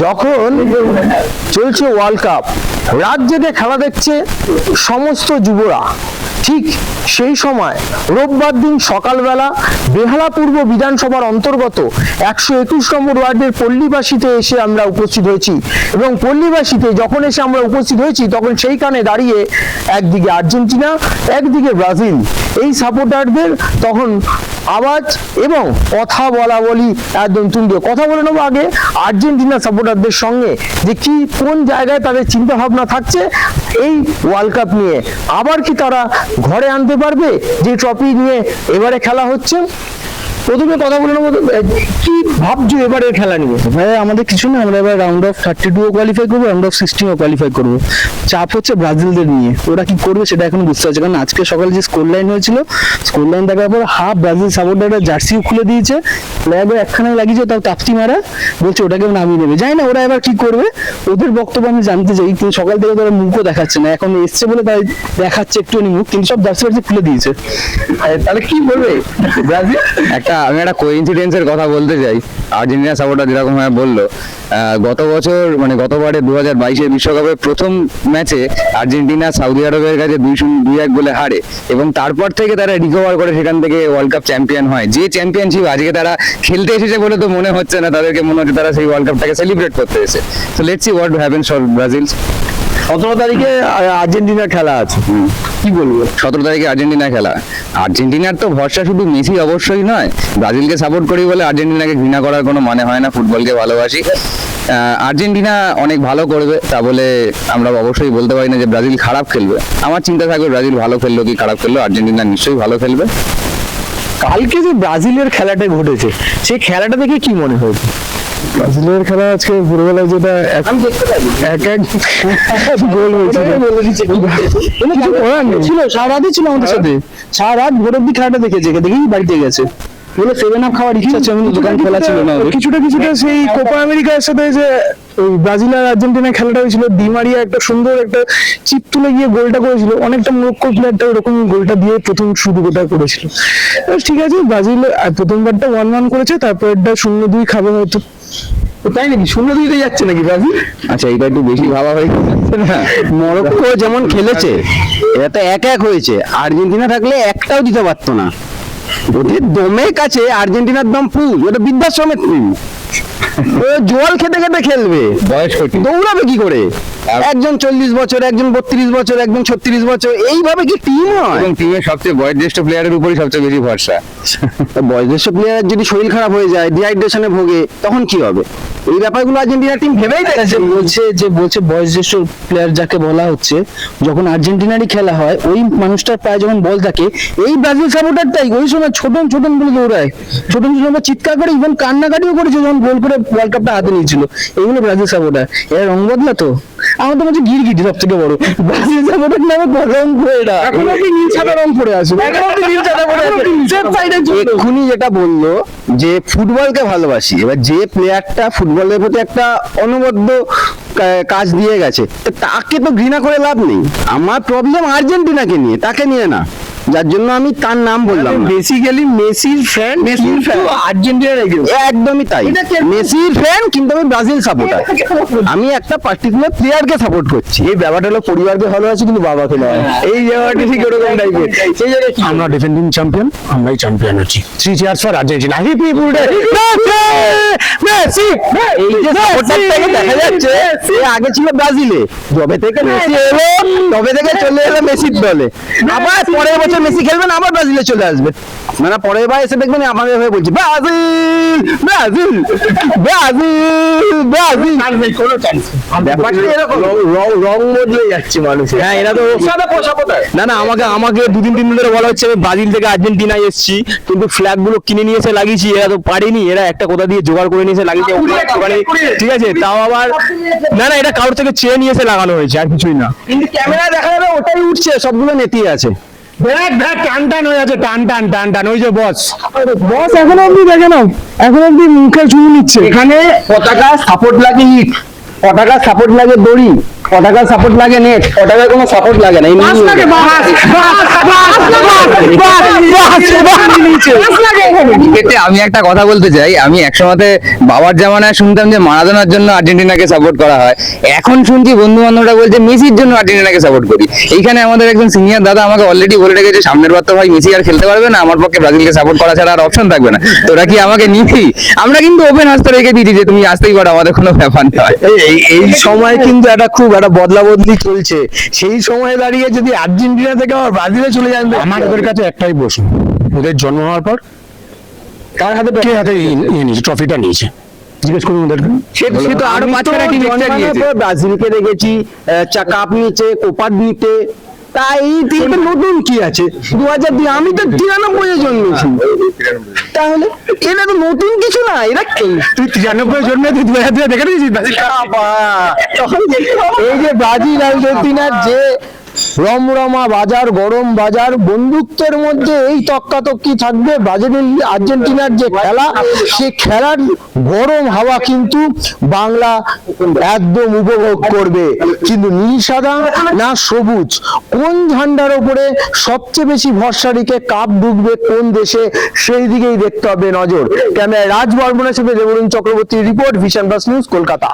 যখন চলছে world cup, রাত জেগে খেলা দেখছে সমস্ত যুবরা, ঠিক সেই সময় রোববার দিন সকালবেলা বেহালা পূর্ব বিধানসভার অন্তর্গত 121 নম্বর ওয়ার্ডের পল্লীবাসীতে এসে আমরা উপস্থিত হয়েছি। এবং পল্লীবাসীতে যখন এসে আমরা উপস্থিত হয়েছি তখন সেইখানে দাঁড়িয়ে একদিকে আর্জেন্টিনা, একদিকে ব্রাজিল, এই সাপোর্টারদের তখন আওয়াজ এবং কথা বলা বলি একদম তুঙ্গে। কথা বলে নেবো আগে আর্জেন্টিনা সাপোর্টারদের সঙ্গে যে কি কোন জায়গায় তাদের চিন্তা ভাবনা থাকছে এই ওয়ার্ল্ড কাপ নিয়ে। আবার কি তারা ঘরে আনতে পারবে যে ট্রফি নিয়ে এবারে খেলা হচ্ছে? প্রথমে কথা বলে নেবো, কি ভাবছো এবারে খেলা নিয়ে? ভাই আমাদের কিছু না, আমরা এবার রাউন্ড অফ 32 কোয়ালিফাই করবো, রাউন্ড অফ 16 কোয়ালিফাই করবো। চাপ হচ্ছে ব্রাজিলদের নিয়ে, ওরা কি করবে সেটা এখন বুঝতে পারছে। কারণ আজকে সকালে যে স্কোর লাইন হয়েছিল, স্কোর লাইন দেখার পর হাফ ব্রাজিল সাপোর্টাররা জার্সিও খুলে দিয়েছে, ফ্ল্যাগও একখানায় লাগিয়েছে, তাও তাপ্তি মারা বলছে ওটাকেও নামিয়ে নেবে। জানি না ওরা এবার কি করবে, ওদের বক্তব্য আমি জানতে চাই। কিন্তু সকাল থেকে তারা মুখও দেখাচ্ছে না, এখন এসছে বলে তাই দেখাচ্ছে একটুখানি মুখ, কিন্তু সব জার্সি বার্সি খুলে দিয়েছে। তাহলে কি বলবে ব্রাজিল? আমি একটা কোইন্সিডেন্সের কথা বলতে চাই। আর্জেন্টিনা সাপোর্টার যেরকম ভাবে বললো, গত বছর মানে গতবারে 2022-এর বিশ্বকাপের প্রথম ম্যাচে আর্জেন্টিনা সৌদি আরবের কাছে 2-1 গোলে হারে এবং তারপর থেকে তারা রিকভার করে সেখান থেকে ওয়ার্ল্ড কাপ চ্যাম্পিয়ন হয়। যে চ্যাম্পিয়নশিপ আজকে তারা খেলতে এসেছে বলে তো মনে হচ্ছে না, তাদেরকে মনে হচ্ছে তারা সেই ওয়ার্ল্ড কাপটাকে সেলিব্রেট করতে এসেছে। So let's see what happens for Brazil. 17 তারিখে আর্জেন্টিনার খেলা আছে, কি বলবো? 17 তারিখে আর্জেন্টিনা খেলা। আর্জেন্টিনার তো ভরসা শুধু মেসি অবশ্যই নয়, ব্রাজিলকে সাপোর্ট করি বলে আর্জেন্টিনাকে ঘৃণা করার কোনো মানে হয় না। ফুটবলকে ভালোবাসি, আর্জেন্টিনা অনেক ভালো করবে তা বলে আমরা অবশ্যই বলতে পারি না যে ব্রাজিল খারাপ খেলবে। আমার চিন্তা থাকবে ব্রাজিল ভালো খেললো কি খারাপ খেললো, আর্জেন্টিনা নিশ্চয়ই ভালো খেলবে। কালকে যে ব্রাজিলের খেলাটা ঘটেছে সেই খেলাটা দেখে কি মনে হয়েছে? ব্রাজিলের খেলা আজকে ভোরবেলায় যেটা এক গোল ছিল, সারা রাতই ছিল আমাদের সাথে, সারা রাত ভোর অব্দি খেলাটা দেখেছি, দেখেই বাড়িতে গেছে বলে 7 খাওয়ার ইচ্ছা আছে, আমি দোকান খোলা ছিল না। কিছুটা সেই কোপা আমেরিকার সাথে যে ওই ব্রাজিল আর আর্জেন্টিনা খেলাটা হয়েছিল, ডি মারিয়া একটা সুন্দর একটা চিপ তুলে গিয়ে গোলটা করেছিল, অনেকটা মরক্কো প্লেয়ারটা ওরকম গোলটা দিয়ে প্রথম শুরুটা করেছিল। ঠিক আছে, ব্রাজিল প্রথমবারটা 1-1 করেছে, তারপরটা 0-2 খাবে হয়তো। তাই নাকি? 0-2 যাচ্ছে নাকি ব্রাজিল? আচ্ছা, এটা একটু বেশি ভাবা হয়ে যাচ্ছে না? মরক্কো যেমন খেলেছে, এটা তো 1-1 হয়েছে। আর্জেন্টিনা থাকলে একটাও দিতে পারতো না। ওদের দমের কাছে আর্জেন্টিনার দম ফুল, ওটা বৃদ্ধাশ্রমের টিম। ও জল খেতে খেতে খেলবে, বয়স কত? দৌড়াবে কি করে? একজন 40 বছর, একজন 32 বছর, একজন 36 বছর, এইভাবে কি টিম হয়? এবং টিমের সবচেয়ে বয়োজ্যেষ্ঠ প্লেয়ারের উপরই সবচেয়ে বেশি ভরসা। বয়োজ্যেষ্ঠ প্লেয়ারের যদি শরীর খারাপ হয়ে যায়, ডিহাইড্রেশনে ভোগে, তখন কি হবে? এই ব্যাপারগুলো আর্জেন্টিনা টিম ভেবেই দেখছে। বলছে বয়োজ্যেষ্ঠ প্লেয়ার যাকে বলা হচ্ছে, যখন আর্জেন্টিনারই খেলা হয় ওই মানুষটার পায়ে যখন বল থাকে, এই ব্রাজিল সাপোর্টারটাই ওই সময় ছোট বলে দৌড়ায়, ছোট চিৎকার করে, ইভেন কান্নাকাটিও করেছে যখন গোল করে ওয়ার্ল্ড কাপটা হাতে নিয়েছিল। এইগুলো ব্রাজিল সাপোর্টার, এরা রং বদলা তো। আমার তো মনে গিরগিটি সব থেকে বড় ব্রাজিল সাপোর্টার নামে রং পড়ে, এটা এখন নীল সাদা রং পড়ে আছে, এক্ষুনি যেটা বললো যে ফুটবলকে ভালোবাসি, এবার যে প্লেয়ারটা ফুটবলের প্রতি একটা অনবদ্য কাজ দিয়ে গেছে, তাকে তো ঘৃণা করে লাভ নেই। আমার প্রবলেম আর্জেন্টিনাকে নিয়ে, তাকে নিয়ে না, যার জন্য আমি তার নাম বললাম। বেসিক্যালি মেসির ফ্যান, আর্জেন্টিনার একদমই তাই, মেসির ফ্যান, কিন্তু আমি ব্রাজিল সাপোর্টার। আমি একটা পার্টিকুলার প্লেয়ারকে সাপোর্ট করছি। এই ব্যাপারটা হলো পরিবারকে ভালোবাসি কিন্তু বাবাকে নয়, এই ব্যাপারটা ঠিক ওরকম টাইপের। সেই জায়গায় আমরা ডিফেন্ডিং চ্যাম্পিয়ন, আমরাই চ্যাম্পিয়ন হচ্ছি। 3 cheers ফর আর্জেন্টিনা। মেসি, এই যে সাপোর্টারটাকে দেখা যাচ্ছে, সে আগে ছিল ব্রাজিলে, যবে থেকে মেসি এলো তবে থেকে চলে এলো মেসির দলে। আবার পরের বছর মেসি খেলবেন, আবার ব্রাজিলে চলে আসবে। আপনারা পরের বার এসে দেখবেন আমাদের হয়ে বলছি ব্রাজিল ব্রাজিল ব্রাজিল ব্রাজিল। কোনো চান্স ব্যাপারটা এরকম, রং বদলে যাচ্ছে মানুষের। হ্যাঁ, এরা তো না, আমাকে 2-3 দিন ধরে বলা হচ্ছে আমি ব্রাজিল থেকে আর্জেন্টিনায় এসেছি, কিন্তু ফ্ল্যাগ গুলো কিনে নিয়ে এসে লাগিয়েছি, এরা তো পারেনি, এরা একটা কোথা দিয়ে জোগাড় করে নিয়ে এসে লাগিয়েছে। ঠিক আছে, তাও আবার না, এটা কারোর থেকে চেয়ে নিয়ে এসে লাগানো হয়েছে, আর কিছুই না। কিন্তু ক্যামেরা দেখা যাবে ওটাই উঠছে, সবগুলো নেতিয়ে আছে। টান হয়ে আছে, টান। ওই যে বস এখনো অব্দি দেখে নাও, এখনো অব্দি মুখে চুমু নিচ্ছে। এখানে পতাকা সাপোর্ট লাগে ইট, পতাকা সাপোর্ট লাগে দড়ি, পতাকা সাপোর্ট লাগে নেট, পতাকার কোনো সাপোর্ট লাগে না, ক্রিকেটে আমি একটা কথা বলতে চাই, আমি একসময়তে বাবার জামানায় শুনতাম যে মারাদোনার জন্য আর্জেন্টিনাকে সাপোর্ট করা হয়, এখন শুনছি বন্ধু বান্ধবরা বলছে মেসির জন্য আর্জেন্টিনাকে সাপোর্ট করি। এইখানে আমাদের একজন সিনিয়র দাদা আমাকে অলরেডি বলে রেখেছে সামনের বার তো ভাই মেসি আর খেলতে পারবে না, আমার পক্ষে ব্রাজিলকে সাপোর্ট করা ছাড়া আর অপশন থাকবে না, তোরা কি আমাকে নিবি? আমরা কিন্তু ওপেন হাসতে রেখে দিয়েছি যে তুমি আসতেই পারো, আমাদের কোনো ব্যাপার নয়। এই সময় কিন্তু খুব একটা বদলা বদলি চলছে, সেই সময় দাঁড়িয়ে যদি আর্জেন্টিনা থেকে আবার ব্রাজিলে চলে যান, আমাদের কাছে একটাই প্রশ্ন, ওদের জন্ম হওয়ার পর তার হাতে কে হাতে নিয়েছে ট্রফিটা নিয়েছে, জিজ্ঞেস করুন ওদেরকে। সে তো আরো আমি তো 5 টি জন্মানোর নিয়েছে। পর ব্রাজিলকে দেখেছি কাপ নিচে, কোপার নিতে, তাই এটা নতুন কি আছে? 2002, আমি তো 93 জন্মেছি, তাহলে এটা তো নতুন কিছু না, এরা তুই 93 জন্মে তুই 2002 দেখে নিয়েছিস ব্রাজিল? এই যে ব্রাজিল আর্জেন্টিনার যে রমরমা বাজার, গরম বাজার, বন্ধুত্বের মধ্যে এই তক্কাতক্কি থাকবে, ব্রাজিল আর্জেন্টিনার যে খেলা, সে খেলার গরম হাওয়া কিন্তু বাংলা একদম উপভোগ করবে। কিন্তু নীল সাদা না সবুজ, কোন ঝান্ডার উপরে সবচেয়ে বেশি ভরসা রেখে কাপ ঢুকবে কোন দেশে, সেই দিকেই দেখতে হবে নজর। ক্যামেরায় রাজ বর্মনের সাথে Debarun Chakraborty report, vision plus news, Kolkata.